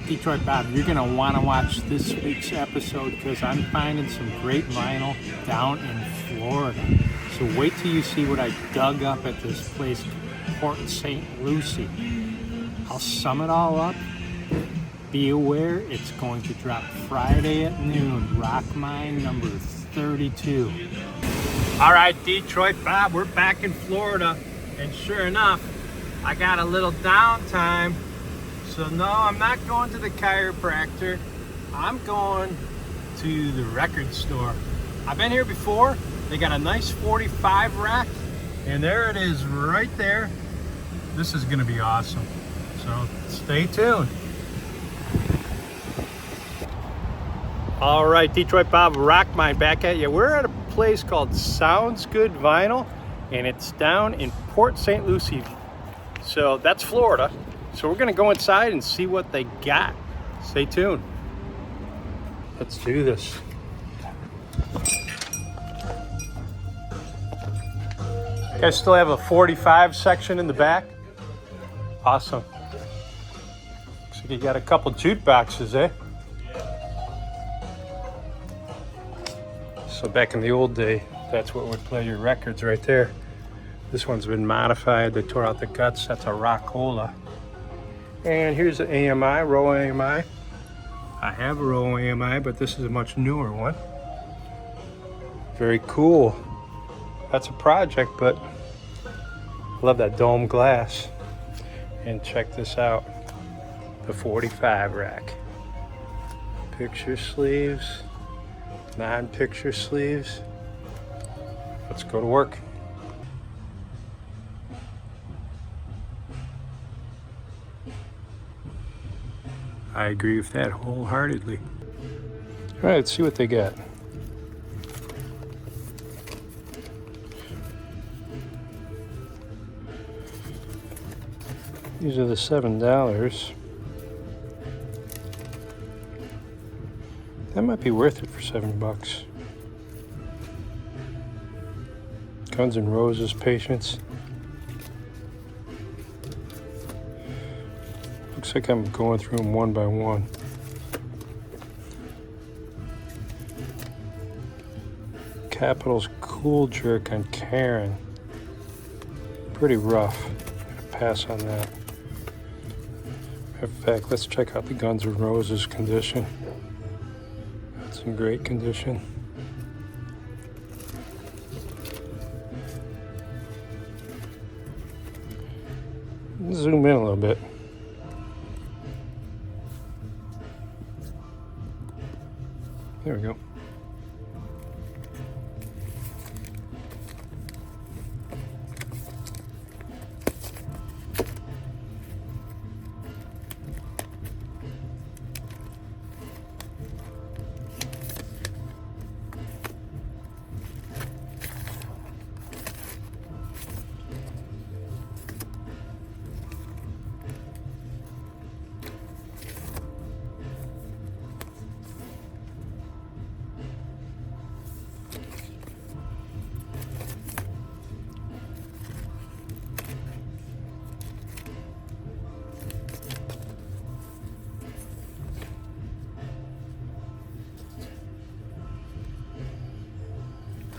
Detroit Bob, you're going to want to watch this week's episode because I'm finding some great vinyl down in Florida. So wait till you see what I dug up at this place, Port St. Lucie. I'll sum it all up. Be aware, it's going to drop Friday at noon. RockMine number 32. All right, Detroit Bob, we're back in Florida. And sure enough, I got a little downtime. So no, I'm not going to the chiropractor. I'm going to the record store. I've been here before. They got a nice 45 rack. And there it is right there. This is gonna be awesome. So stay tuned. All right, Detroit Bob, RockMine back at you. We're at a place called Sounds Good Vinyl, and it's down in Port St. Lucie. So that's Florida. So we're gonna go inside and see what they got. Stay tuned. Let's do this. You guys still have a 45 section in the back? Awesome. Looks like you got a couple jukeboxes, eh? So back in the old day, that's what would play your records right there. This one's been modified. They tore out the guts. That's a Rockola. And here's an AMI, Row AMI. I have a Row AMI, but this is a much newer one. Very cool. That's a project, but I love that dome glass. And check this out, the 45 rack. Picture sleeves, non-picture sleeves. Let's go to work. I agree with that wholeheartedly. All right, let's see what they got. These are the $7. That might be worth it for $7. Guns N' Roses, Patience. Looks like I'm going through them one by one. Capitol's Cool Jerk on Karen. Pretty rough. Gotta pass on that. In fact, let's check out the Guns N' Roses condition. It's in great condition. Zoom in a little bit. There we go.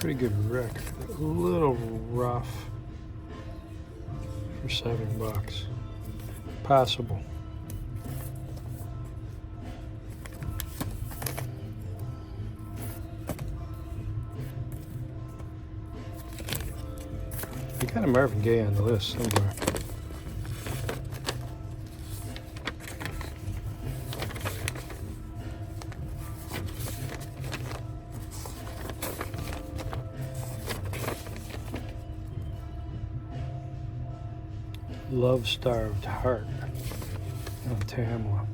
Pretty good record. A little rough for $7. Possible. You got a Marvin Gaye on the list somewhere. Love Starved Heart. Oh, Tamla.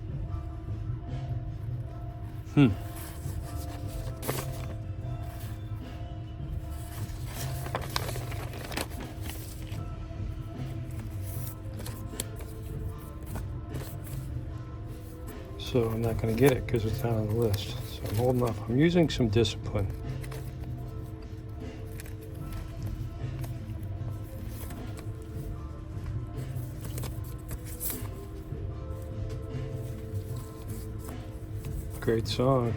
So I'm not going to get it because it's not on the list. So I'm holding off. I'm using some discipline. great song.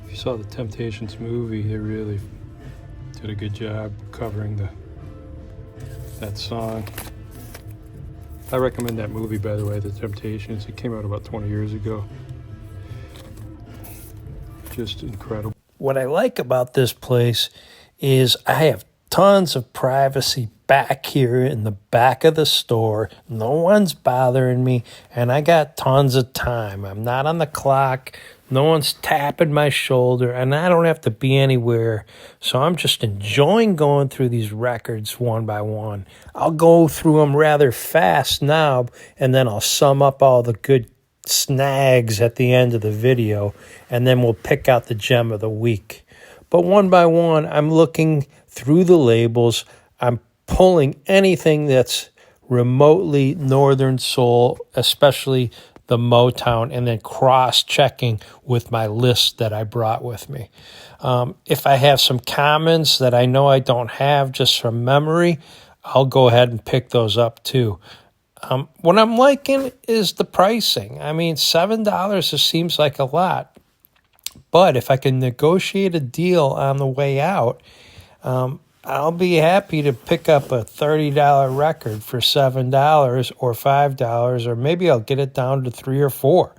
If you saw the Temptations movie, they really did a good job covering that song. I recommend that movie, by the way, The Temptations. It came out about 20 years ago. Just incredible. What I like about this place is I have tons of privacy back here in the back of the store. No one's bothering me, and I got tons of time. I'm not on the clock. No one's tapping my shoulder, and I don't have to be anywhere. So I'm just enjoying going through these records one by one. I'll go through them rather fast now, and then I'll sum up all the good snags at the end of the video, and then we'll pick out the gem of the week. But one by one, I'm looking through the labels. I'm pulling anything that's remotely Northern Soul, especially the Motown, and then cross-checking with my list that I brought with me. If I have some commons that I know I don't have just from memory, I'll go ahead and pick those up too. What I'm liking is the pricing. I mean, $7 just seems like a lot. But if I can negotiate a deal on the way out, I'll be happy to pick up a $30 record for $7 or $5, or maybe I'll get it down to $3 or $4.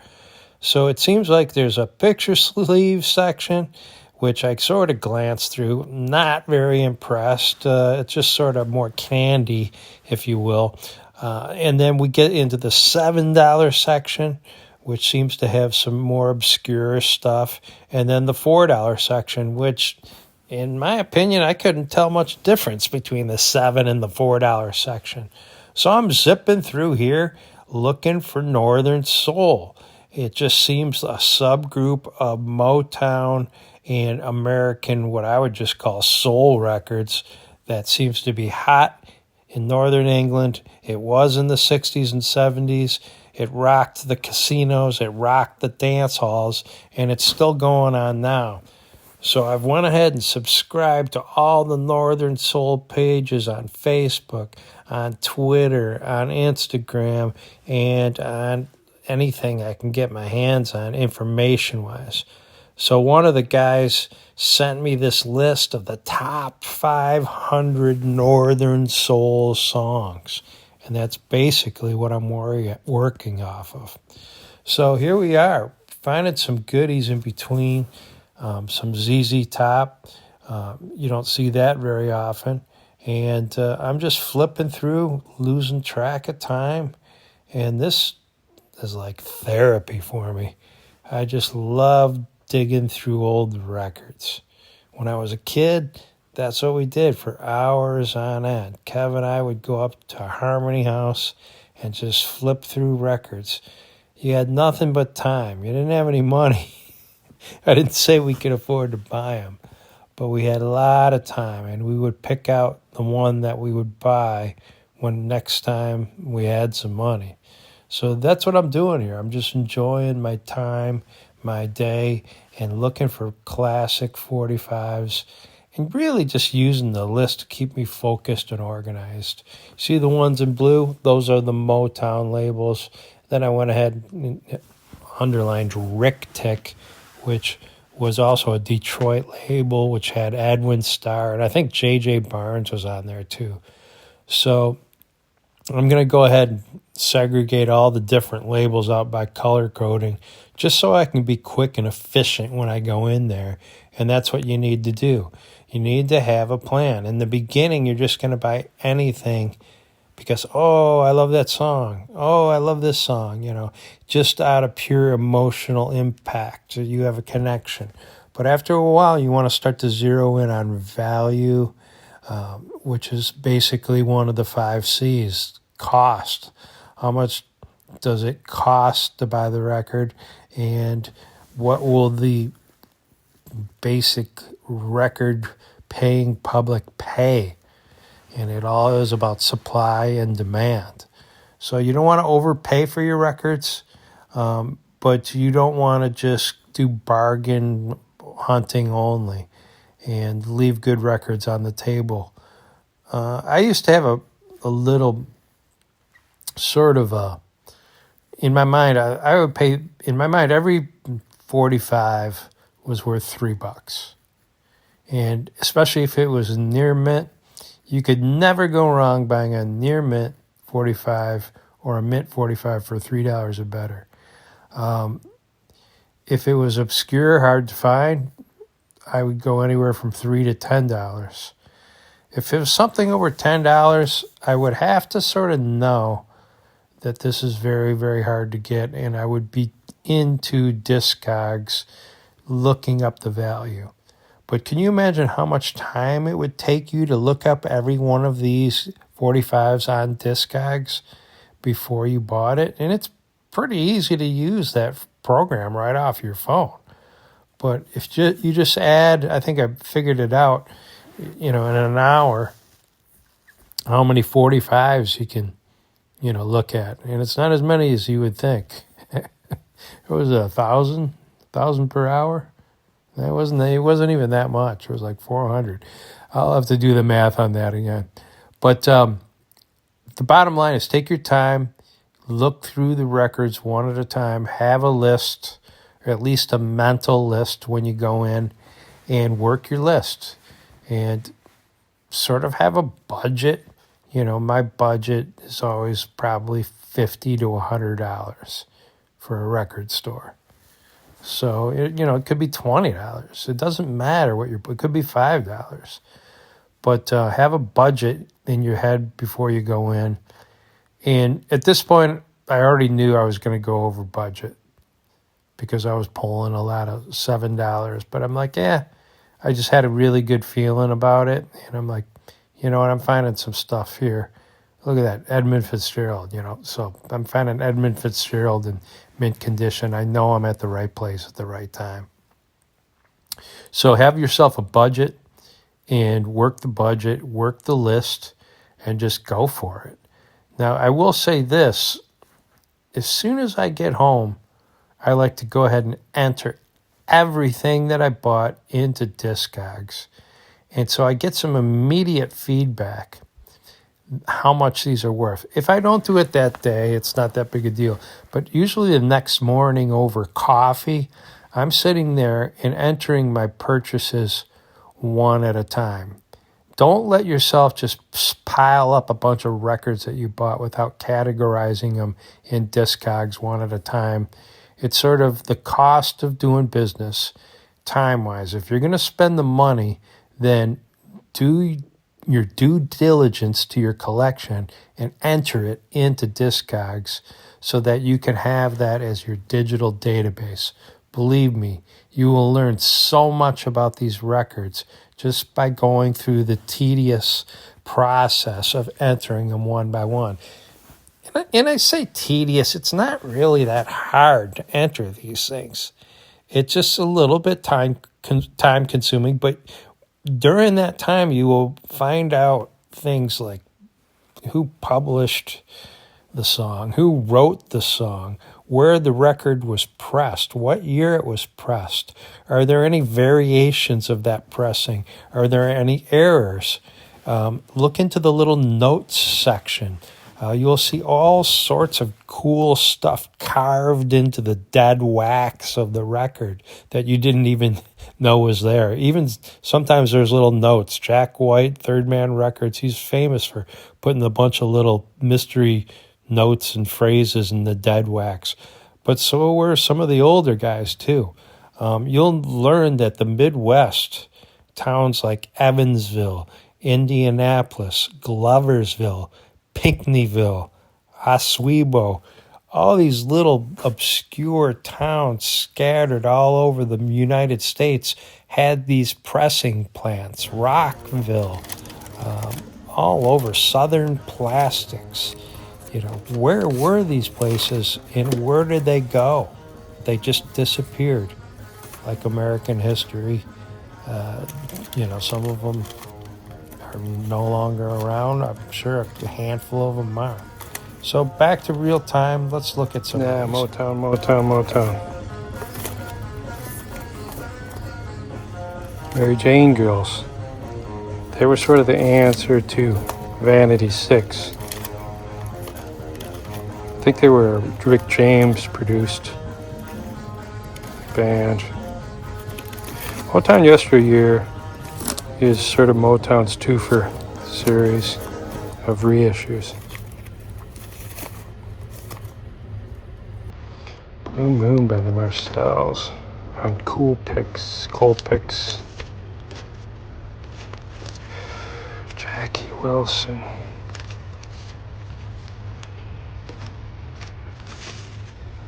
So it seems like there's a picture sleeve section, which I sort of glanced through. Not very impressed. It's just sort of more candy, if you will. And then we get into the $7 section, which seems to have some more obscure stuff. And then the $4 section, which, in my opinion, I couldn't tell much difference between the $7 and the $4 section. So I'm zipping through here looking for Northern Soul. It just seems a subgroup of Motown and American, what I would just call soul records, that seems to be hot in Northern England. It was in the 60s and 70s. It rocked the casinos, it rocked the dance halls, and it's still going on now. So I've went ahead and subscribed to all the Northern Soul pages on Facebook, on Twitter, on Instagram, and on anything I can get my hands on information-wise. So one of the guys sent me this list of the top 500 Northern Soul songs. And that's basically what I'm working off of. So here we are, finding some goodies in between, some ZZ Top. You don't see that very often. And I'm just flipping through, losing track of time. And this is like therapy for me. I just love digging through old records. When I was a kid, that's what we did for hours on end. Kev and I would go up to Harmony House and just flip through records. You had nothing but time. You didn't have any money. I didn't say we could afford to buy them, but we had a lot of time, and we would pick out the one that we would buy when next time we had some money. So that's what I'm doing here. I'm just enjoying my time, my day, and looking for classic 45s. And really just using the list to keep me focused and organized. See the ones in blue? Those are the Motown labels. Then I went ahead and underlined Rick Tick, which was also a Detroit label, which had Edwin Starr. And I think J.J. Barnes was on there too. So I'm going to go ahead and segregate all the different labels out by color coding, just so I can be quick and efficient when I go in there. And that's what you need to do. You need to have a plan. In the beginning, you're just going to buy anything because, oh, I love that song. Oh, I love this song, just out of pure emotional impact. So you have a connection. But after a while, you want to start to zero in on value, which is basically one of the 5 C's, cost. How much does it cost to buy the record? And what will the basic record paying public pay? And it all is about supply and demand. So you don't want to overpay for your records, but you don't want to just do bargain hunting only and leave good records on the table. I used to have a little sort of in my mind, I would pay, in my mind, every 45 was worth $3. And especially if it was near mint, you could never go wrong buying a near mint 45 or a mint 45 for $3 or better. If it was obscure, hard to find, I would go anywhere from $3 to $10. If it was something over $10, I would have to sort of know that this is very, very hard to get, and I would be into Discogs looking up the value. But can you imagine how much time it would take you to look up every one of these 45s on Discogs before you bought it? And it's pretty easy to use that program right off your phone. But if you just add, I think I figured it out, in an hour, how many 45s you can, look at. And it's not as many as you would think. It was 1,000 per hour. It wasn't even that much. It was like 400. I'll have to do the math on that again. But the bottom line is take your time, look through the records one at a time, have a list, or at least a mental list when you go in, and work your list. And sort of have a budget. My budget is always probably $50 to $100 for a record store. So, it could be $20. It doesn't matter it could be $5. But have a budget in your head before you go in. And at this point, I already knew I was going to go over budget because I was pulling a lot of $7. But I'm like, I just had a really good feeling about it. And I'm like, I'm finding some stuff here. Look at that, Edmund Fitzgerald, So I'm finding Edmund Fitzgerald in mint condition. I know I'm at the right place at the right time. So have yourself a budget and work the budget, work the list, and just go for it. Now, I will say this. As soon as I get home, I like to go ahead and enter everything that I bought into Discogs. And so I get some immediate feedback how much these are worth. If I don't do it that day, it's not that big a deal. But usually the next morning over coffee, I'm sitting there and entering my purchases one at a time. Don't let yourself just pile up a bunch of records that you bought without categorizing them in Discogs one at a time. It's sort of the cost of doing business time-wise. If you're going to spend the money, then do your due diligence to your collection and enter it into Discogs so that you can have that as your digital database. Believe me, you will learn so much about these records just by going through the tedious process of entering them one by one. And I say tedious, it's not really that hard to enter these things. It's just a little bit time consuming, but during that time, you will find out things like who published the song, who wrote the song, where the record was pressed, what year it was pressed. Are there any variations of that pressing? Are there any errors? Look into the little notes section. You'll see all sorts of cool stuff carved into the dead wax of the record that you didn't even know was there. Even sometimes there's little notes. Jack White, Third Man Records, he's famous for putting a bunch of little mystery notes and phrases in the dead wax. But so were some of the older guys too. You'll learn that the Midwest, towns like Evansville, Indianapolis, Gloversville, Pinckneyville, Oswego, all these little obscure towns scattered all over the United States had these pressing plants. Rockville, all over, Southern Plastics. Where were these places and where did they go? They just disappeared, like American history. Some of them are no longer around. I'm sure a handful of them are. So back to real time. Let's look at some. Yeah, Motown. Mary Jane Girls. They were sort of the answer to Vanity 6. think they were a Rick James produced band. Motown Yesteryear is sort of Motown's twofer series of reissues. Blue Moon by the Marstells on Cool Picks, Cold Picks. Jackie Wilson.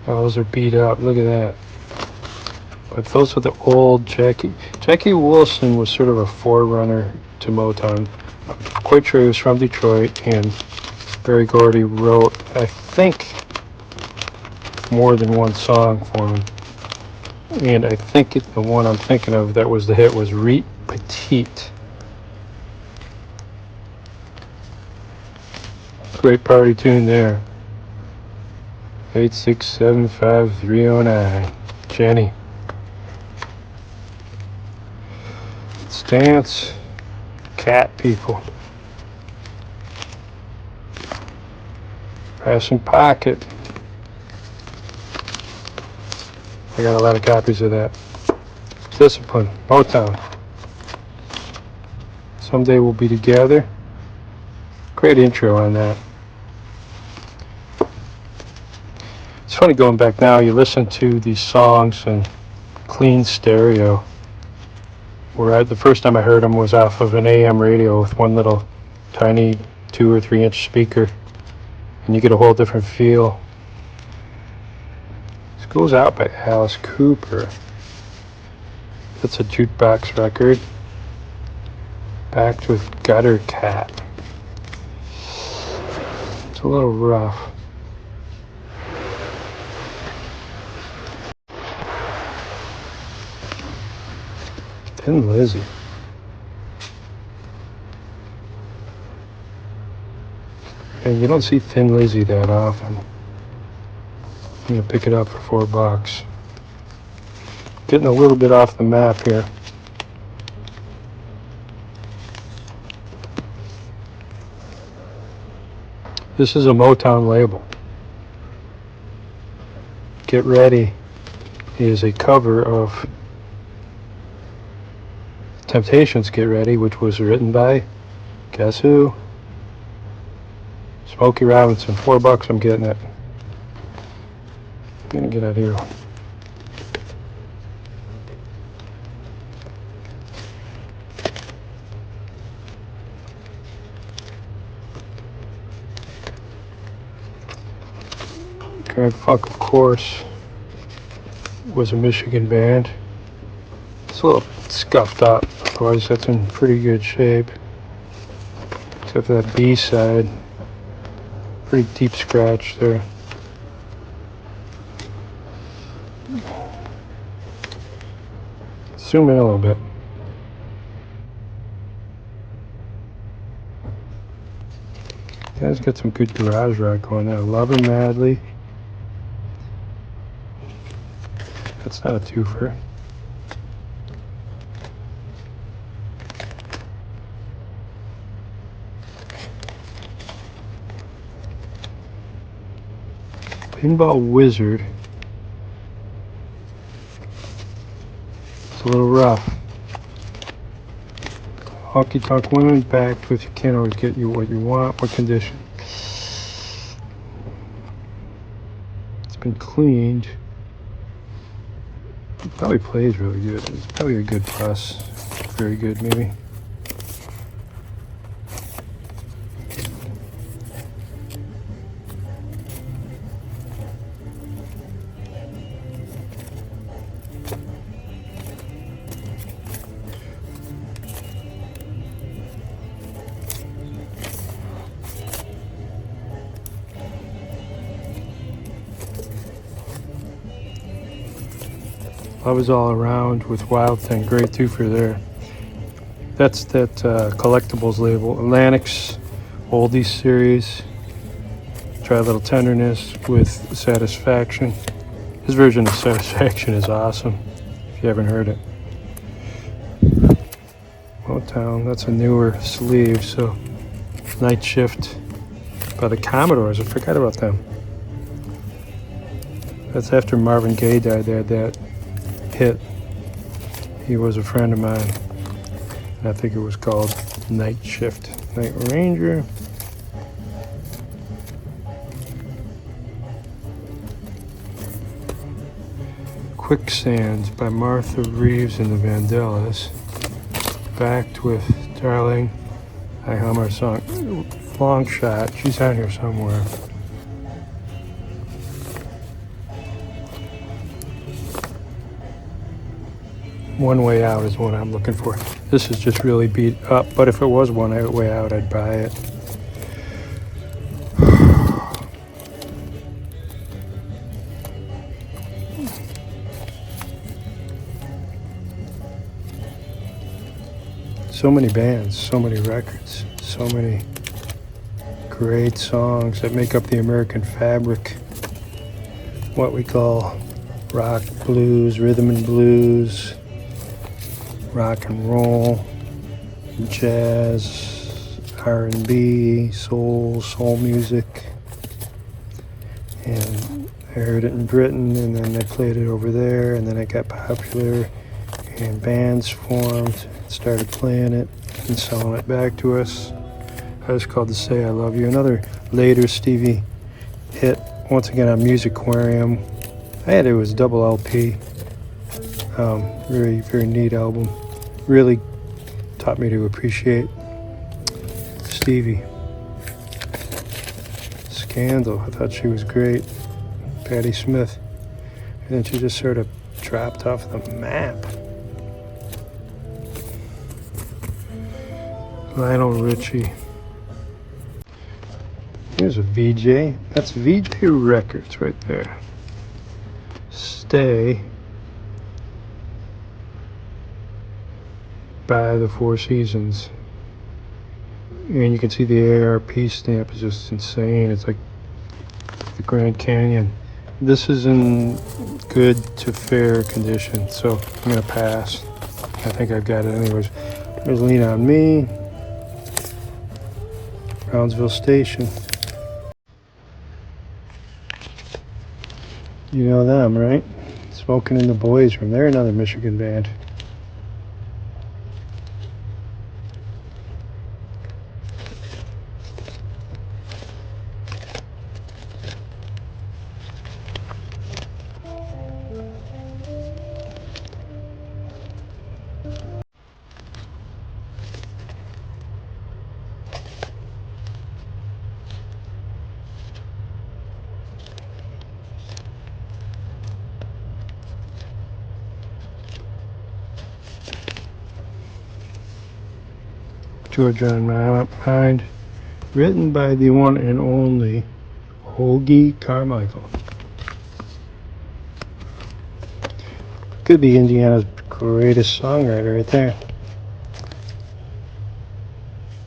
Oh, those are beat up. Look at that. But those are the old Jackie. Jackie Wilson was sort of a forerunner to Motown. I'm quite sure he was from Detroit, and Berry Gordy wrote, I think, more than one song for him. And I think the one I'm thinking of that was the hit was Reet Petite. Great party tune there. 8675309. Jenny. Let's dance. Cat people. Passing Pocket. I got a lot of copies of that. Discipline. Motown. Someday We'll Be Together. Great intro on that. It's funny going back now, you listen to these songs in clean stereo. The first time I heard them was off of an AM radio with one little tiny 2 or 3 inch speaker, and you get a whole different feel. This goes out by Alice Cooper. That's a jukebox record, backed with Gutter Cat. It's a little rough. Thin Lizzy. And you don't see Thin Lizzy that often. I'm gonna pick it up for $4. Getting a little bit off the map here. This is a Motown label. Get Ready is a cover of Temptations' Get Ready, which was written by, guess who? Smokey Robinson. $4, I'm getting it. I'm gonna get out of here. Grand Funk, of course, was a Michigan band. It's a little scuffed up, otherwise that's in pretty good shape. Except for that B side. Pretty deep scratch there. Zoom in a little bit. You guys got some good garage rock going there. Love Her Madly. That's not a twofer. Pinball Wizard. It's a little rough. Honky Tonk Women, backed with You Can't Always Get You What You Want. What condition? It's been cleaned. It probably plays really good. It's probably a good plus. Very good, maybe. Love Is All Around with Wild Thing. Great twofer there. That's that collectibles label. Atlantic's Oldies series. Try a Little Tenderness with Satisfaction. His version of Satisfaction is awesome, if you haven't heard it. Motown, that's a newer sleeve, so Night Shift by the Commodores. I forgot about them. That's after Marvin Gaye died. They had that hit. He was a friend of mine. And I think it was called Night Shift. Night Ranger. Quicksand by Martha Reeves and the Vandellas. Backed with Darling, I Hum Our Song. Long Shot. She's on here somewhere. One Way Out is what I'm looking for. This is just really beat up, but if it was One Way Out, I'd buy it. So many bands, so many records, so many great songs that make up the American fabric. What we call rock, blues, rhythm and blues, rock and roll, jazz, R&B, soul music. And I heard it in Britain, and then they played it over there, and then it got popular, and bands formed, started playing it and selling it back to us. I was called to Say I Love You. Another later Stevie hit, once again on Musicquarium. I had it was double LP. Very, very neat album. Really taught me to appreciate Stevie. Scandal, I thought she was great. Patti Smith. And then she just sort of dropped off the map. Lionel Richie. Here's a VJ. That's VJ Records right there. Stay by the Four Seasons. And you can see the AARP stamp is just insane. It's like the Grand Canyon. This is in good to fair condition, so I'm gonna pass. I think I've got it anyways. There's Lean on Me. Brownsville Station. You know them, right? Smoking in the Boys Room. They're another Michigan band. Georgia on My Mind, written by the one and only Hoagy Carmichael. Could be Indiana's greatest songwriter right there.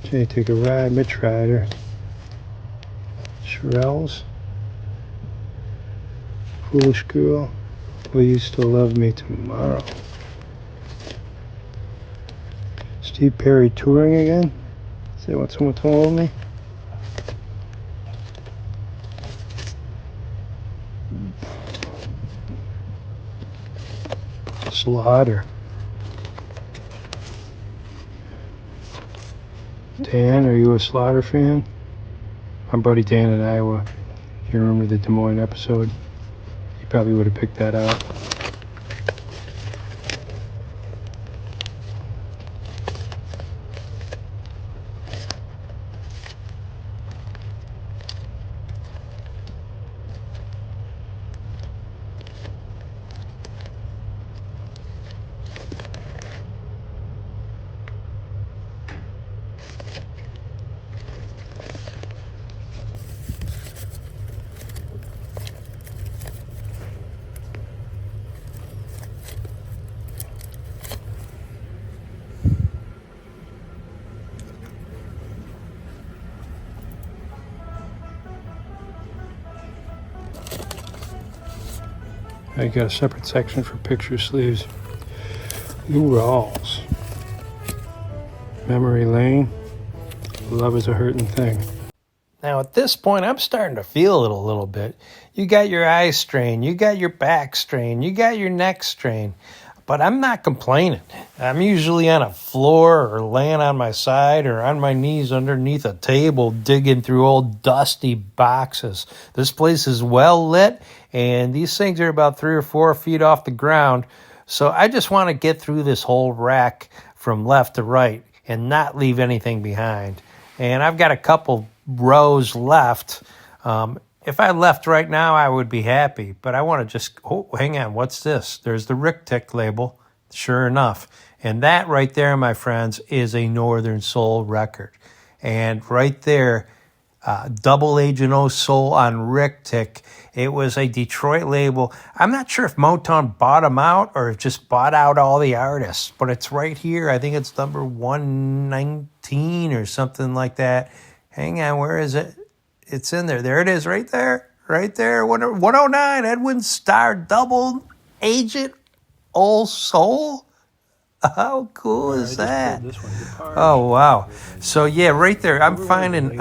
Okay, Take a Ride, Mitch Ryder, Shirelles, Foolish Girl, Will You Still Love Me Tomorrow? Steve Perry touring again? Is that what someone told me? Slaughter. Dan, are you a Slaughter fan? My buddy Dan in Iowa. If you remember the Des Moines episode, he probably would have picked that out. I got a separate section for picture sleeves. Lou Rawls. Memory Lane. Love is a Hurtin' Thing. Now, at this point, I'm starting to feel it a little bit. You got your eye strain, you got your back strain, you got your neck strain, but I'm not complaining. I'm usually on a floor or laying on my side or on my knees underneath a table digging through old dusty boxes. This place is well lit, and these things are about 3 or 4 feet off the ground, so I just want to get through this whole rack from left to right and not leave anything behind. And I've got a couple rows left. If I left right now, I would be happy, but I want to just, hang on, what's this? There's the Rick Tick label, sure enough. And that right there, my friends, is a Northern Soul record. And right there, Double Agent O Soul on Rick Tick. It was a Detroit label. I'm not sure if Motown bought them out or just bought out all the artists, but it's right here. I think it's number 119 or something like that. Hang on, where is it? It's in there. There it is, right there. Right there. 109, Edwin Starr, Double Agent O Soul. How cool is that? This one, Oh, wow. So, yeah, right there. I'm finding...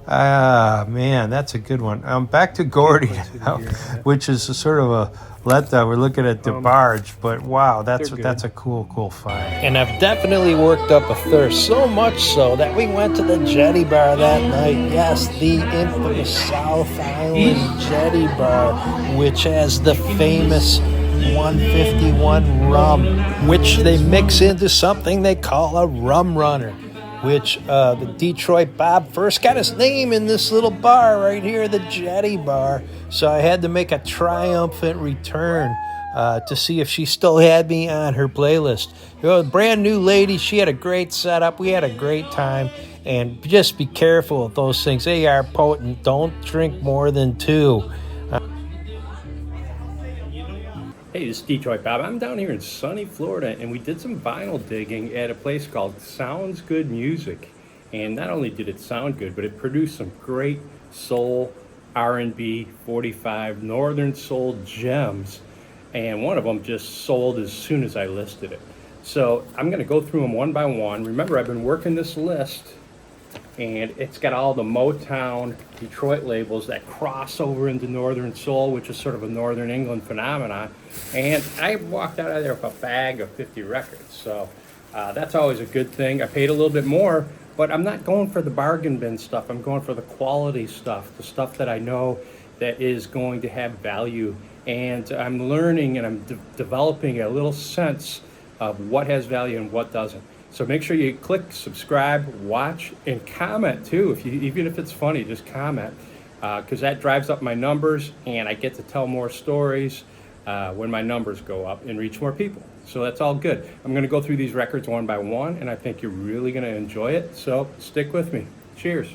man, that's a good one. Back to Gordy now, which is a sort of a letdown. We're looking at DeBarge, but wow, that's a cool find. And I've definitely worked up a thirst, so much so that we went to the Jetty Bar that night. Yes, the infamous South Island Jetty Bar, which has the famous 151 rum, which they mix into something they call a rum runner, which the Detroit Bob first got his name in this little bar right here, the Jetty Bar. So I had to make a triumphant return to see if she still had me on her playlist. You know, brand new lady, she had a great setup. We had a great time. And just be careful of those things. They are potent. Don't drink more than 2. Hey, this is Detroit Bob. I'm down here in sunny Florida, and we did some vinyl digging at a place called Sounds Good Music. And not only did it sound good, but it produced some great soul, R&B, 45, Northern Soul gems. And one of them just sold as soon as I listed it. So I'm going to go through them one by one. Remember, I've been working this list, and it's got all the Motown Detroit labels that cross over into Northern Soul, which is sort of a Northern England phenomenon. And I walked out of there with a bag of 50 records. So that's always a good thing. I paid a little bit more, but I'm not going for the bargain bin stuff. I'm going for the quality stuff, the stuff that I know that is going to have value. And I'm learning and I'm developing a little sense of what has value and what doesn't. So make sure you click subscribe, watch, and comment too. Even if it's funny, just comment, because that drives up my numbers, and I get to tell more stories when my numbers go up and reach more people. So that's all good. I'm going to go through these records one by one, and I think you're really going to enjoy it. So stick with me. Cheers.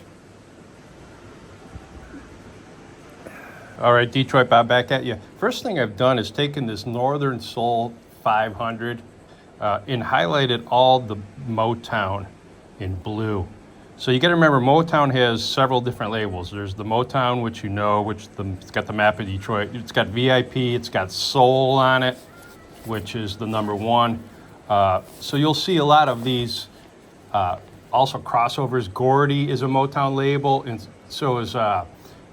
All right, Detroit Bob, back at you. First thing I've done is taken this Northern Soul 500 and highlighted all the Motown in blue. So you got to remember, Motown has several different labels. There's the Motown, which you know, it's got the map of Detroit. It's got VIP, it's got Soul on it, which is the number 1. So you'll see a lot of these also crossovers. Gordy is a Motown label, and so is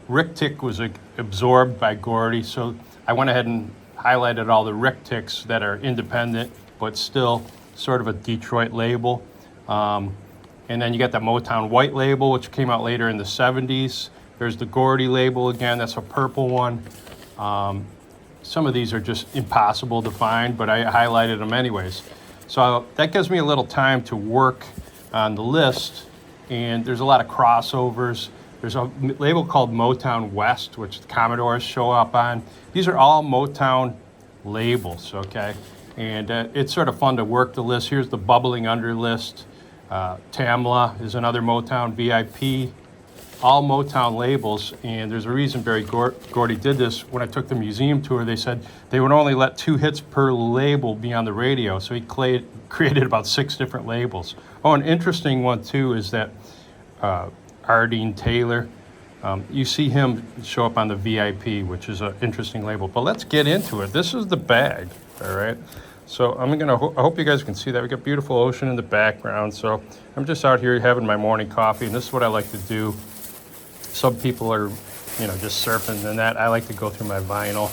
Rick Tick was absorbed by Gordy. So I went ahead and highlighted all the Rick Ticks that are independent, but still sort of a Detroit label. And then you got the Motown White label, which came out later in the 70s. There's the Gordy label again, that's a purple one. Some of these are just impossible to find, but I highlighted them anyways. So that gives me a little time to work on the list, and there's a lot of crossovers. There's a label called Motown West, which the Commodores show up on. These are all Motown labels, okay? And it's sort of fun to work the list. Here's the Bubbling Under list. Tamla is another Motown VIP. All Motown labels, and there's a reason Barry Gordy did this. When I took the museum tour, they said they would only let 2 hits per label be on the radio, so he created about 6 different labels. Oh, an interesting one, too, is that Ardeen Taylor, you see him show up on the VIP, which is an interesting label. But let's get into it. This is the bag, all right? So I hope you guys can see that. We got beautiful ocean in the background. So I'm just out here having my morning coffee, and this is what I like to do. Some people are, just surfing and that. I like to go through my vinyl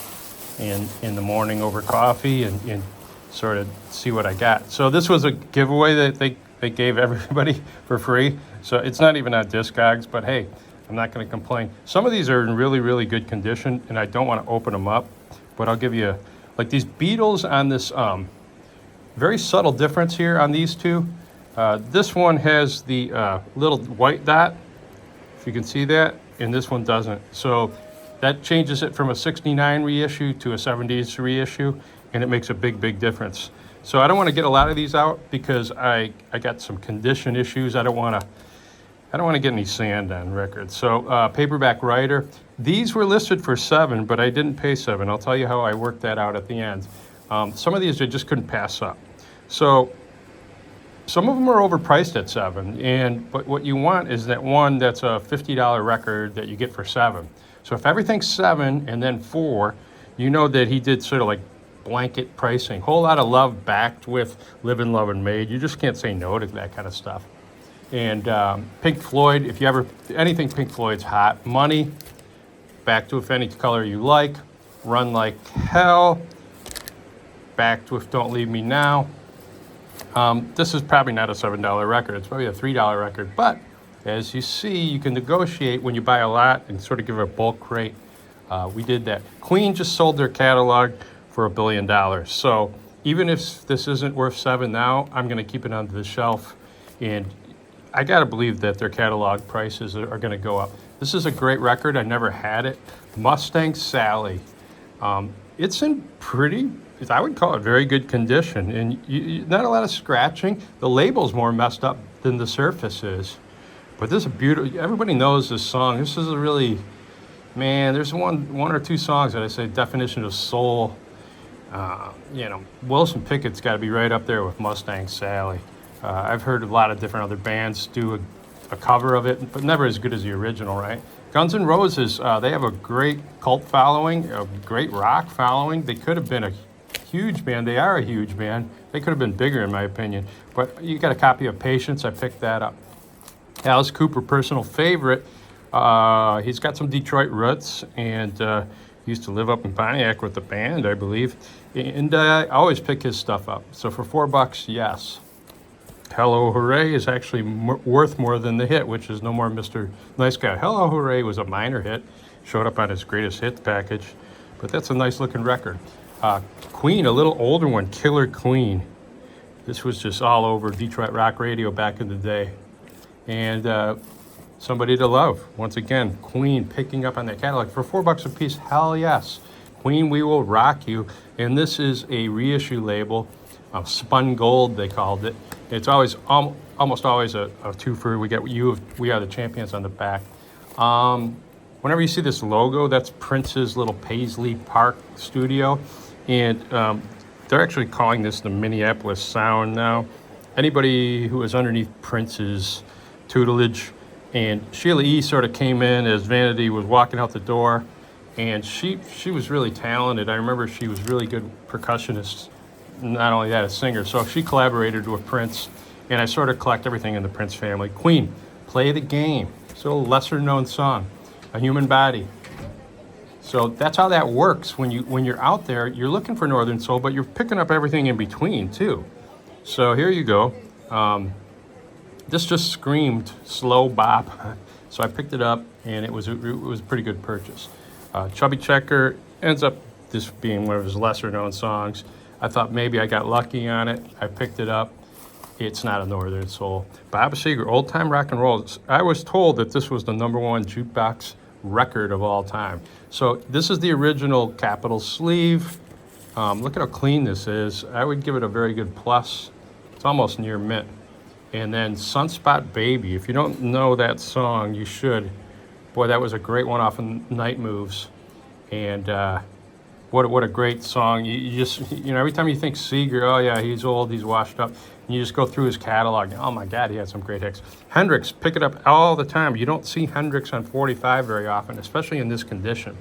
in the morning over coffee and sort of see what I got. So this was a giveaway that they gave everybody for free. So it's not even on Discogs, but hey, I'm not going to complain. Some of these are in really, really good condition, and I don't want to open them up, but I'll give you, like these Beatles on this, very subtle difference here on these two. This one has the little white dot, if you can see that, and this one doesn't. So that changes it from a 69 reissue to a 70s reissue, and it makes a big, big difference. So I don't want to get a lot of these out because I got some condition issues. I don't want to get any sand on records. So paperback writer. These were listed for $7, but I didn't pay $7. I'll tell you how I worked that out at the end. Some of these I just couldn't pass up. So some of them are overpriced at $7, but what you want is that one that's a $50 record that you get for $7. So if everything's $7 and then $4, you know that he did sort of like blanket pricing. Whole Lot of Love backed with Livin', Lovin' Made. You just can't say no to that kind of stuff. And Pink Floyd, if you ever, anything Pink Floyd's hot. Money, backed with Any Color You Like. Run Like Hell, backed with Don't Leave Me Now. This is probably not a $7 record. It's probably a $3 record. But as you see, you can negotiate when you buy a lot and sort of give a bulk rate. We did that. Queen just sold their catalog for $1 billion. So even if this isn't worth $7 now, I'm going to keep it on the shelf. And I got to believe that their catalog prices are going to go up. This is a great record. I never had it. Mustang Sally. It's in pretty, I would call it very good condition. And not a lot of scratching. The label's more messed up than the surface is. But this is a beautiful, everybody knows this song. This is a really, man, there's one or two songs that I say definition of soul. Wilson Pickett's got to be right up there with Mustang Sally. I've heard a lot of different other bands do a cover of it, but never as good as the original, right? Guns N' Roses, they have a great cult following, a great rock following. They could have been a huge band. They are a huge band. They could have been bigger, in my opinion. But you got a copy of Patience. I picked that up. Alice Cooper, personal favorite. He's got some Detroit roots, and he used to live up in Pontiac with the band, I believe. And I always pick his stuff up. So for $4, yes. Hello Hooray is actually worth more than the hit, which is No More Mr. Nice Guy. Hello Hooray was a minor hit, showed up on his greatest hits package, but that's a nice looking record. Queen, a little older one, Killer Queen. This was just all over Detroit rock radio back in the day. And Somebody to Love, once again, Queen picking up on that catalog for $4 a piece. Hell yes. Queen, We Will Rock You. And this is a reissue label, Spun Gold they called it. It's always almost always a twofer. We get We Are the Champions on the back. Whenever you see this logo, that's Prince's little Paisley Park studio. And they're actually calling this the Minneapolis Sound now. Anybody who was underneath Prince's tutelage, and Sheila E. sort of came in as Vanity was walking out the door, and she was really talented. I remember she was really good percussionist, not only that, a singer. So she collaborated with Prince, and I sort of collect everything in the Prince family. Queen, Play the Game. It's a lesser known song, A Human Body. So that's how that works. When you're out there, you're looking for Northern Soul, but you're picking up everything in between too. So here you go. This just screamed slow bop. So I picked it up, and it was a pretty good purchase. Chubby Checker ends up this being one of his lesser known songs. I thought maybe I got lucky on it. I picked it up. It's not a Northern Soul. Bob Seger, Old Time Rock and Roll. I was told that this was the #1 jukebox record of all time. So this is the original Capitol sleeve. Look at how clean this is. I would give it a very good plus. It's almost near mint. And then Sunspot Baby. If you don't know that song, you should. Boy, that was a great one off of Night Moves. And what a great song. You just, every time you think Seeger, oh yeah, he's old, he's washed up, and you just go through his catalog, oh my God, he had some great hits. Hendrix, pick it up all the time. You don't see Hendrix on 45 very often, especially in this condition.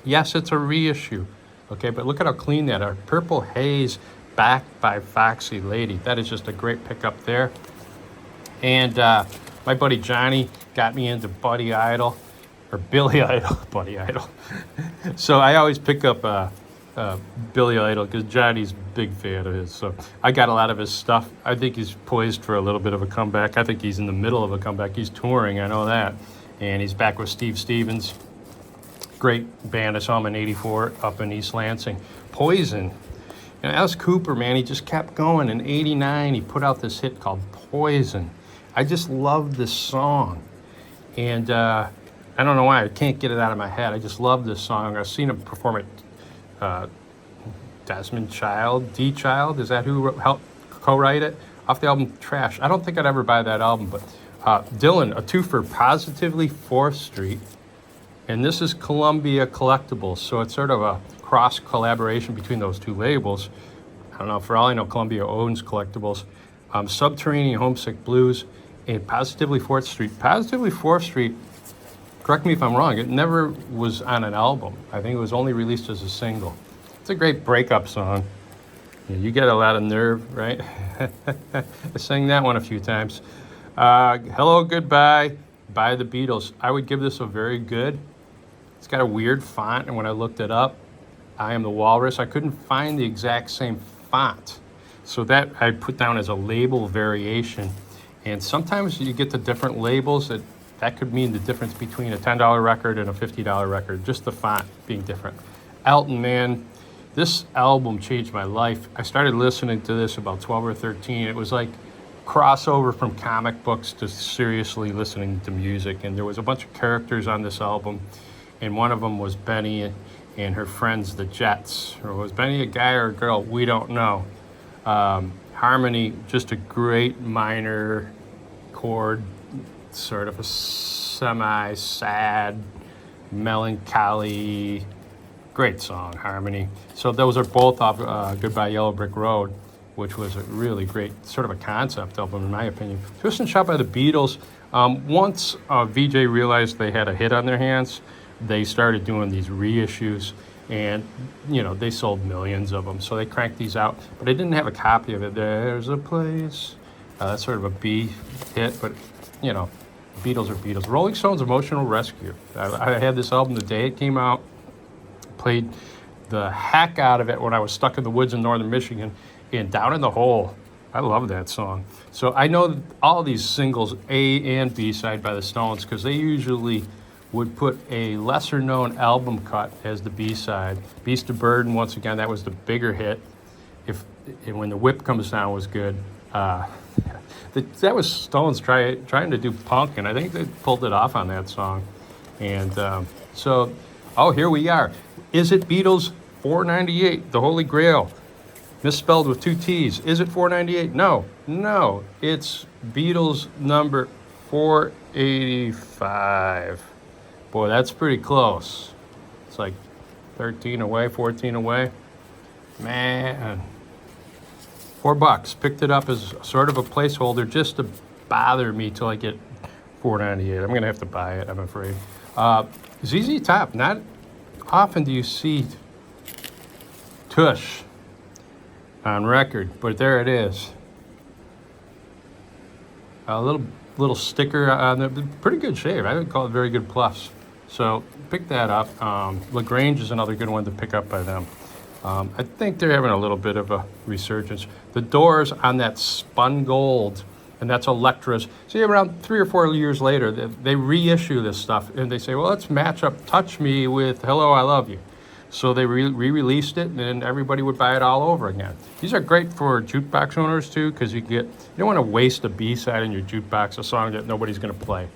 Yes, it's a reissue, okay, but look at how clean that are. Purple Haze, backed by Foxy Lady. That is just a great pickup there. And my buddy Johnny got me into Buddy Idol, or Billy Idol, Buddy Idol. So I always pick up Billy Idol because Johnny's a big fan of his. So I got a lot of his stuff. I think he's poised for a little bit of a comeback. I think he's in the middle of a comeback. He's touring, I know that. And he's back with Steve Stevens. Great band. I saw him in '84 up in East Lansing. Poison. And Alice Cooper, man, he just kept going. In '89, he put out this hit called Poison. I just love this song. And I don't know why. I can't get it out of my head. I just love this song. I've seen him perform it. Desmond Child, D Child, is that who helped co-write it? Off the album Trash. I don't think I'd ever buy that album, but Dylan, a twofer, Positively 4th Street. And this is Columbia Collectibles, so it's sort of a cross collaboration between those two labels. I don't know, for all I know, Columbia owns Collectibles. Subterranean Homesick Blues and Positively 4th Street. Positively 4th Street, correct me if I'm wrong, it never was on an album. I think it was only released as a single. It's a great breakup song. Yeah, you get a lot of nerve, right? I sang that one a few times. Hello, Goodbye by the Beatles. I would give this a very good. It's got a weird font, and when I looked it up, I Am the Walrus, I couldn't find the exact same font. So that I put down as a label variation. And sometimes you get the different labels that could mean the difference between a $10 record and a $50 record, just the font being different. Elton, man, this album changed my life. I started listening to this about 12 or 13. It was like crossover from comic books to seriously listening to music. And there was a bunch of characters on this album. And one of them was Benny and her friends, the Jets. Or was Benny a guy or a girl? We don't know. Harmony, just a great minor chord, sort of a semi-sad, melancholy, great song, Harmony. So those are both off Goodbye Yellow Brick Road, which was a really great, sort of a concept album in my opinion. Twist and Shout by the Beatles. Once VJ realized they had a hit on their hands, they started doing these reissues, and they sold millions of them, so they cranked these out. But I didn't have a copy of it. There's a place. That's sort of a B hit, but Beatles are Beatles. Rolling Stones' Emotional Rescue. I had this album the day it came out. Played the heck out of it when I was stuck in the woods in northern Michigan and Down in the Hole. I love that song. So I know all these singles, A and B side by the Stones, because they usually would put a lesser known album cut as the B-side. Beast of Burden, once again, that was the bigger hit. When the Whip Comes Down was good. That was Stones trying to do punk, and I think they pulled it off on that song. And here we are. Is it Beatles 498, The Holy Grail? Misspelled with 2 T's. Is it 498? No, it's Beatles number 485. Boy, that's pretty close. It's like 13 away, 14 away. Man. $4. Picked it up as sort of a placeholder just to bother me till I get 498. I'm going to have to buy it, I'm afraid. ZZ Top. Not often do you see Tush on record, but there it is. A little sticker on the pretty good shape. I would call it very good plus. So pick that up. LaGrange is another good one to pick up by them. I think they're having a little bit of a resurgence. The Doors on that Spun Gold, and that's Elektra's. See, around 3 or 4 years later, they reissue this stuff, and they say, well, let's match up Touch Me with Hello, I Love You. So they re-released it, and then everybody would buy it all over again. These are great for jukebox owners, too, because you don't want to waste a B-side in your jukebox, a song that nobody's going to play.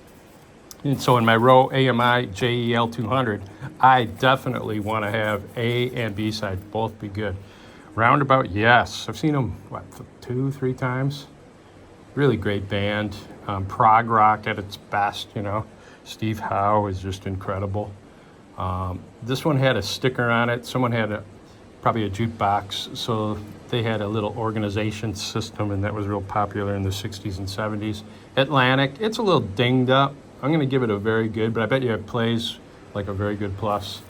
And so in my Row AMI JEL 200, I definitely want to have A and B side both be good. Roundabout, yes. I've seen them, 2-3 times. Really great band. Prog rock at its best, Steve Howe is just incredible. This one had a sticker on it. Someone had probably a jukebox, so they had a little organization system, and that was real popular in the 60s and 70s. Atlantic, it's a little dinged up. I'm going to give it a very good, but I bet you it plays like a very good plus.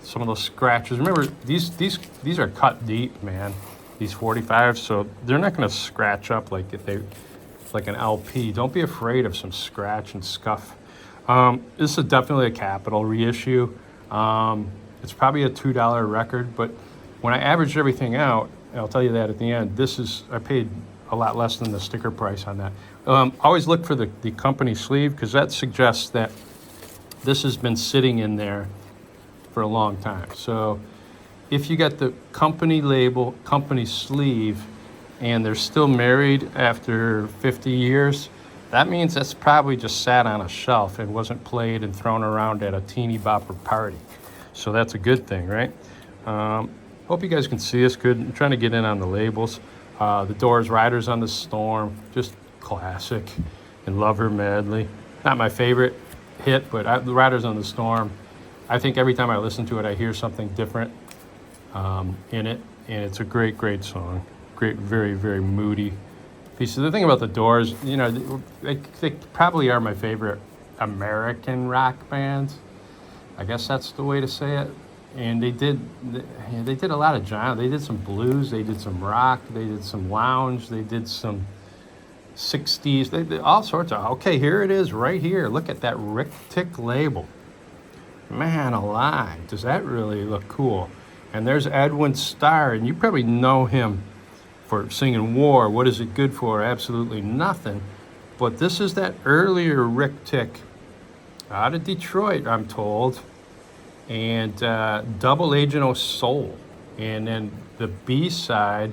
Some of those scratches. Remember, these are cut deep, man. these 45s, so they're not going to scratch up like like an LP. Don't be afraid of some scratch and scuff. This is definitely a Capitol reissue. It's probably a $2 record, but when I averaged everything out, and I'll tell you that at the end, I paid a lot less than the sticker price on that. Always look for the company sleeve, because that suggests that this has been sitting in there for a long time. So if you got the company label, company sleeve, and they're still married after 50 years, that means that's probably just sat on a shelf and wasn't played and thrown around at a teeny bopper party. So that's a good thing, right? Hope you guys can see us good. I'm trying to get in on the labels. The Doors, Riders on the Storm, just classic. And Love Her Madly. Not my favorite hit, but the Riders on the Storm, I think every time I listen to it, I hear something different in it. And it's a great, great song. Great, very, very moody piece. The thing about the Doors, you know, they probably are my favorite American rock bands. I guess that's the way to say it. And they did a lot of genre. They did some blues, they did some rock, they did some lounge, they did some 60s, they did all sorts of. Okay, here it is right here. Look at that Rick Tick label. Man alive, does that really look cool? And there's Edwin Starr, and you probably know him for singing War. What is it good for? Absolutely nothing. But this is that earlier Rick Tick out of Detroit, I'm told. And Double Agent O' Soul. And then the B-side,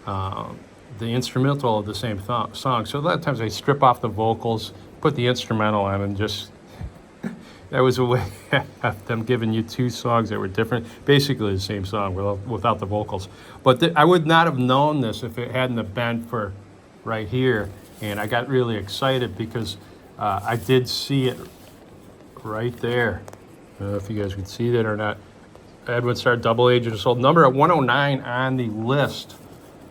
the instrumental of the same song. So a lot of times they strip off the vocals, put the instrumental on, and just, that was a way of them giving you two songs that were different, basically the same song without the vocals. But I would not have known this if it hadn't have been for right here. And I got really excited because I did see it right there. I don't know if you guys can see that or not. Edwin Starr, Double Agent O' Soul, number at 109 on the list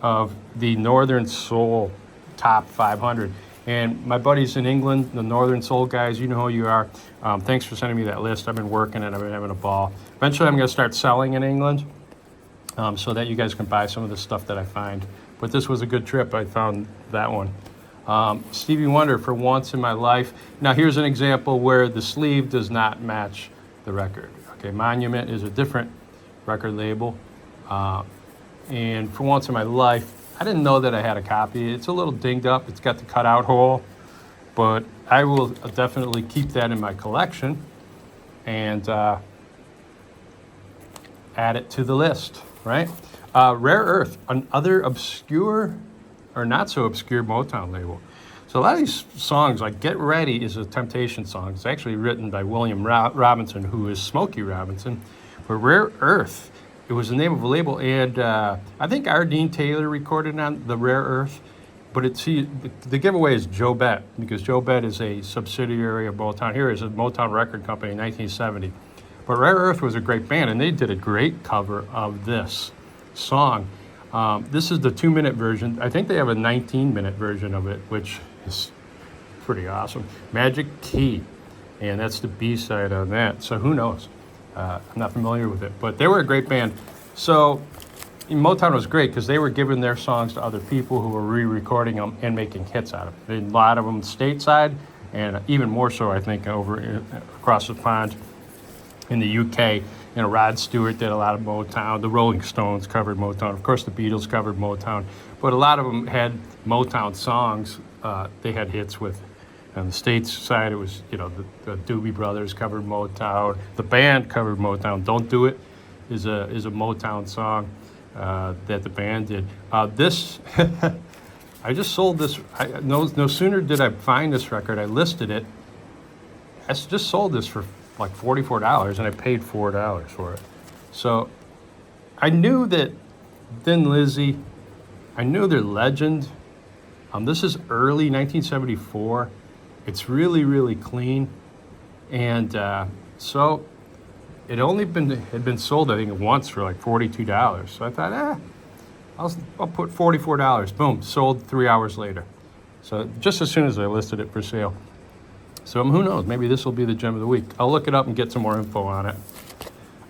of the Northern Soul Top 500. And my buddies in England, the Northern Soul guys, you know who you are. Thanks for sending me that list. I've been working it. I've been having a ball. Eventually, I'm going to start selling in England so that you guys can buy some of the stuff that I find. But this was a good trip. I found that one. Stevie Wonder, For Once in My Life. Now, here's an example where the sleeve does not match the record. Okay, Monument is a different record label. And For Once in My Life, I didn't know that I had a copy. It's a little dinged up. It's got the cutout hole. But I will definitely keep that in my collection and add it to the list, right? Rare Earth, another obscure or not so obscure Motown label. So a lot of these songs, like Get Ready is a Temptation song. It's actually written by William Robinson, who is Smokey Robinson. But Rare Earth, it was the name of a label. And I think R. Dean Taylor recorded on the Rare Earth. But the giveaway is Joe Bett, because Joe Bett is a subsidiary of Motown. Here is a Motown record company in 1970. But Rare Earth was a great band, and they did a great cover of this song. This is the 2-minute version. I think they have a 19-minute version of it, which is pretty awesome. Magic Key, and that's the B-side on that. So who knows? I'm not familiar with it, but they were a great band. So Motown was great because they were giving their songs to other people who were re-recording them and making hits out of them. A lot of them stateside, and even more so, I think, across the pond in the UK. You know, Rod Stewart did a lot of Motown. The Rolling Stones covered Motown. Of course, the Beatles covered Motown. But a lot of them had Motown songs they had hits with. On the States side, it was, you know, the Doobie Brothers covered Motown. The band covered Motown. Don't Do It is a Motown song that the band did. This, I just sold this. No sooner did I find this record, I listed it. I just sold this for like $44, and I paid $4 for it. So I knew that Thin Lizzy, I knew their legend. This is early 1974. It's really, really clean. And so it had been sold, I think, once for like $42. So I thought, I'll put $44. Boom, sold 3 hours later. So just as soon as I listed it for sale. So who knows, maybe this will be the gem of the week. I'll look it up and get some more info on it.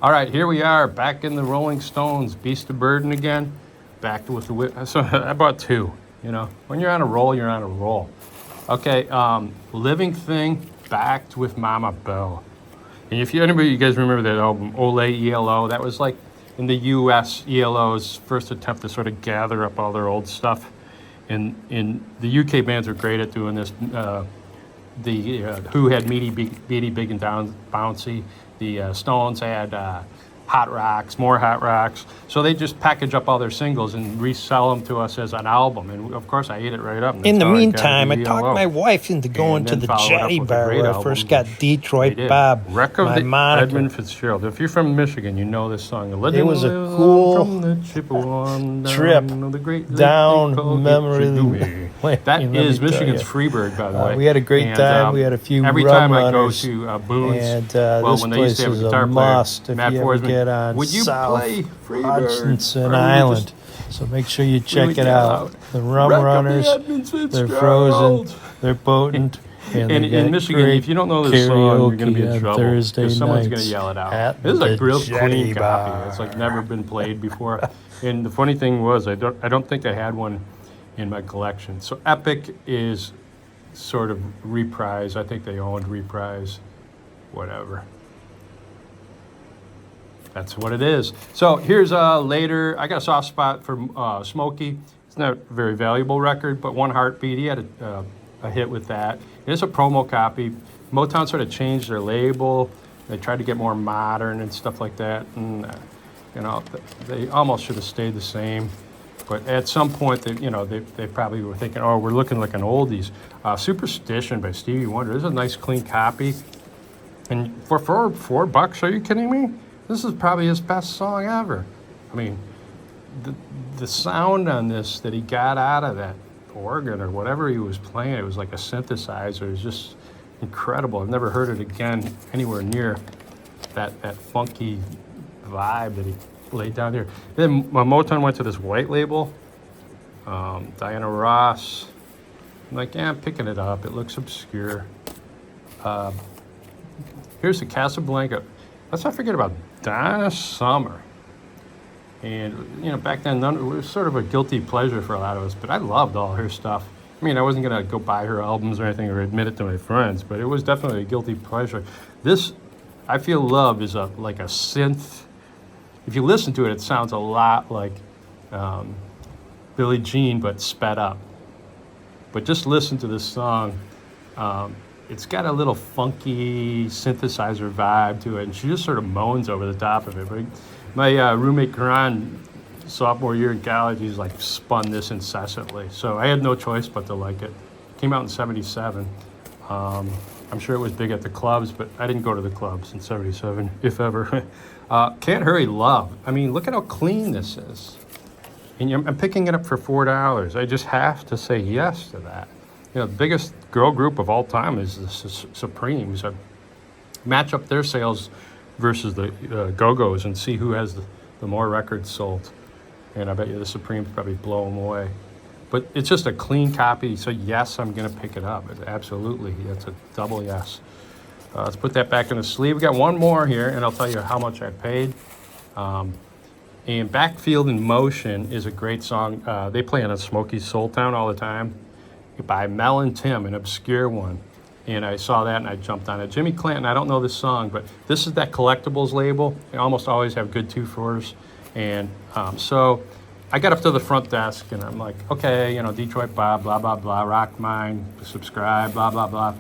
All right, here we are, back in the Rolling Stones, Beast of Burden again. backed with the whip. So I bought two. You know, when you're on a roll, you're on a roll. Okay, Living Thing, backed with Mama Bell. And if anybody, you guys remember that album, Ole ELO, that was like in the U.S., ELO's first attempt to sort of gather up all their old stuff. And in the UK bands are great at doing this. Who had Beady, Big and Down, Bouncy. The Stones had Hot Rocks, more Hot Rocks. So they just package up all their singles and resell them to us as an album. And of course, I ate it right up. In the meantime, I talked my wife into going to the Jetty Bar where I first got Detroit Bob, Wreck of my the moniker. Edmund Fitzgerald. If you're from Michigan, you know this song. It was a cool trip down memory lane. That is Michigan's Freeburg, by the way. We had a great time. We had a few every rum time runners. I go to Boone's, And well, this when they used place to have is a guitar a player, must if Matt you ever Forsman, get on would you South play Freebird? Hodgson Or would you Island. just So make sure you check really it get out. The rum Wreck of the runners, Edmund they're Fitzgerald. frozen, they're potent. And And they in got Michigan, great if you don't know this song, you're going to be in karaoke on trouble. Thursday Because someone's going nights to yell it out. at This is a the real Jetty clean Bar. copy. It's like never been played before. And the funny thing was, I don't think I had one in my collection. So Epic is sort of Reprise. I think they owned Reprise. Whatever. That's what it is. So here's later. I got a soft spot for Smokey. It's not a very valuable record, but One Heartbeat. He had a hit with that. It's a promo copy. Motown sort of changed their label. They tried to get more modern and stuff like that. And they almost should have stayed the same. But at some point, they probably were thinking, oh, we're looking like an oldies. Superstition by Stevie Wonder. This is a nice, clean copy. And for $4, are you kidding me? This is probably his best song ever. I mean, the sound on this that he got out of that organ or whatever he was playing, it was like a synthesizer. It was just incredible. I've never heard it again anywhere near that funky vibe that he laid down here. Then Motown went to this white label, Diana Ross. I'm like, yeah, I'm picking it up. It looks obscure. Here's the Casablanca. Let's not forget about Donna Summer. And, back then, it was sort of a guilty pleasure for a lot of us, but I loved all her stuff. I mean, I wasn't going to go buy her albums or anything or admit it to my friends, but it was definitely a guilty pleasure. This, I Feel Love, is like a synth. If you listen to it, it sounds a lot like Billie Jean, but sped up. But just listen to this song. It's got a little funky synthesizer vibe to it, and she just sort of moans over the top of it. But my roommate, Karan, sophomore year in college, he's like spun this incessantly. So I had no choice but to like it. Came out in 77. I'm sure it was big at the clubs, but I didn't go to the clubs in 77, if ever. Can't Hurry Love. I mean, look at how clean this is. And I'm picking it up for $4. I just have to say yes to that. The biggest girl group of all time is the Supremes. I match up their sales versus the Go-Go's and see who has the more records sold. And I bet you the Supremes probably blow them away. But it's just a clean copy, so yes, I'm going to pick it up. Absolutely, that's a double yes. Let's put that back in the sleeve. We got one more here, and I'll tell you how much I paid. And Backfield in Motion is a great song. They play on a Smoky Soul Town all the time by Mel and Tim, an obscure one. And I saw that and I jumped on it. Jimmy Clanton, I don't know this song, but this is that collectibles label. They almost always have good 2-4s. And so I got up to the front desk and I'm like, okay, Detroit Bob, blah, blah, blah, RockMine, subscribe, blah, blah, blah.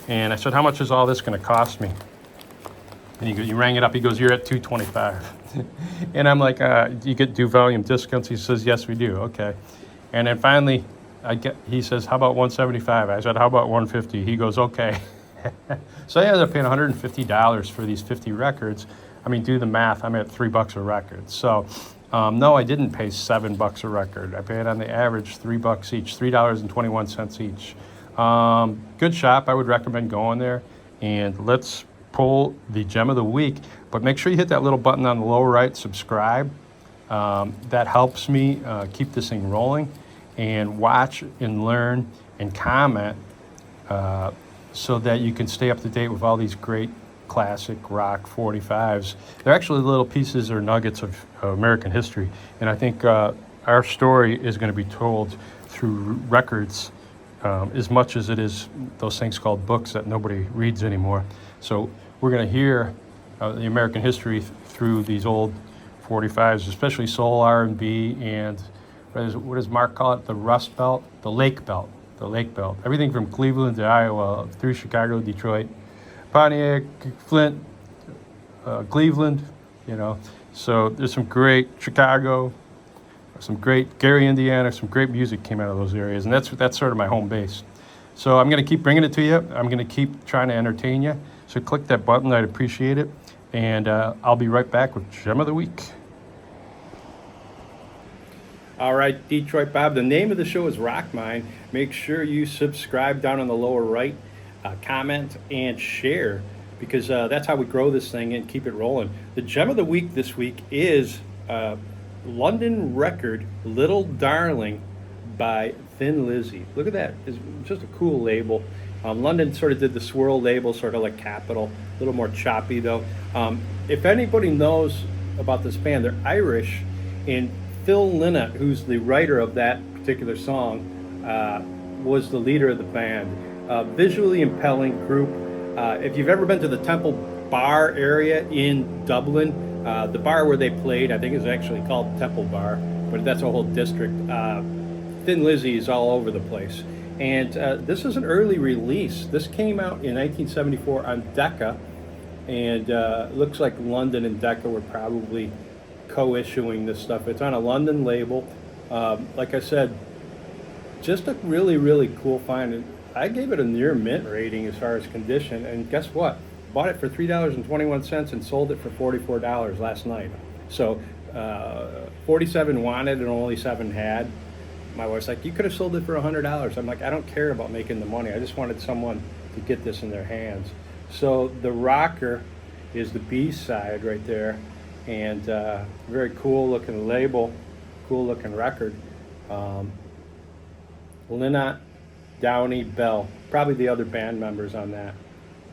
And I said, how much is all this going to cost me? And he rang it up. He goes, you're at $225. And I'm like, you do volume discounts? He says, yes, we do. Okay. And then finally, he says, how about $175? I said, how about $150? He goes, okay. So I ended up paying $150 for these 50 records. I mean, do the math. I'm at $3 a record. So, no, I didn't pay $7 a record. I paid on the average $3 each, $3.21 each. Good shop. I would recommend going there. And let's pull the gem of the week. But make sure you hit that little button on the lower right, subscribe. That helps me keep this thing rolling. And watch and learn and comment so that you can stay up to date with all these great classic rock 45s. They're actually little pieces or nuggets of American history. And I think our story is going to be told through records as much as it is those things called books that nobody reads anymore. So we're going to hear the American history through these old 45s, especially soul, R&B, and what does Mark call it? The Rust Belt, the Lake Belt, Everything from Cleveland to Iowa, through Chicago, Detroit, Pontiac, Flint, Cleveland, So there's some great Chicago, some great Gary, Indiana, some great music came out of those areas, and that's sort of my home base. So I'm going to keep bringing it to you. I'm going to keep trying to entertain you. So click that button. I'd appreciate it. And I'll be right back with Gem of the Week. All right, Detroit Bob, the name of the show is RockMine. Make sure you subscribe down on the lower right, comment, and share, because that's how we grow this thing and keep it rolling. The Gem of the Week this week is London record Little Darling by Thin Lizzy. Look at that. It's just a cool label. London sort of did the swirl label, sort of like Capitol, a little more choppy though. If anybody knows about this band, they're Irish, and Phil Lynott, who's the writer of that particular song, was the leader of the band. Visually impelling group. If you've ever been to the Temple Bar area in Dublin, the bar where they played, I think is actually called Temple Bar, but that's a whole district. Thin Lizzy is all over the place. And this is an early release. This came out in 1974 on Decca, and it looks like London and Decca were probably co-issuing this stuff. It's on a London label. Like I said, just a really, really cool find. And I gave it a near mint rating as far as condition, and guess what? Bought it for $3.21 and sold it for $44 last night. So 47 wanted and only 7 had. My wife's like, you could have sold it for $100. I'm like, I don't care about making the money. I just wanted someone to get this in their hands. So the rocker is the B side right there, and very cool looking label, cool looking record. Lynott, Downey, Bell, probably the other band members on that.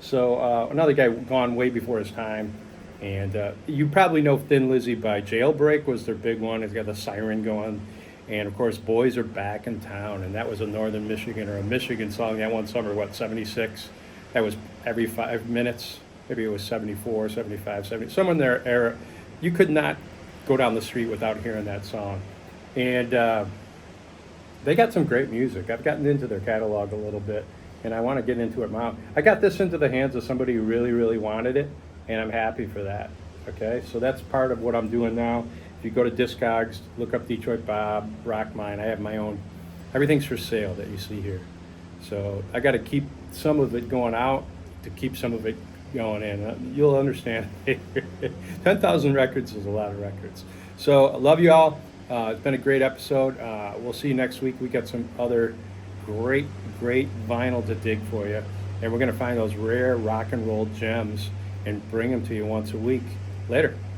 So another guy gone way before his time. And you probably know Thin Lizzy by Jailbreak was their big one. It's got the siren going. And of course, Boys Are Back in Town. And that was a Northern Michigan or a Michigan song that one summer, 76? That was every 5 minutes. Maybe it was 74, 75, 70. Somewhere in their era. You could not go down the street without hearing that song. And they got some great music. I've gotten into their catalog a little bit, and I want to get into it now. I got this into the hands of somebody who really, really wanted it, and I'm happy for that. Okay, so that's part of what I'm doing now. If you go to Discogs, look up Detroit Bob, RockMine. I have my own. Everything's for sale that you see here. So I got to keep some of it going out to keep some of it going in. You'll understand. 10,000 records is a lot of records. So I love you all. It's been a great episode. We'll see you next week. We got some other great vinyl to dig for you. And we're going to find those rare rock and roll gems and bring them to you once a week. Later.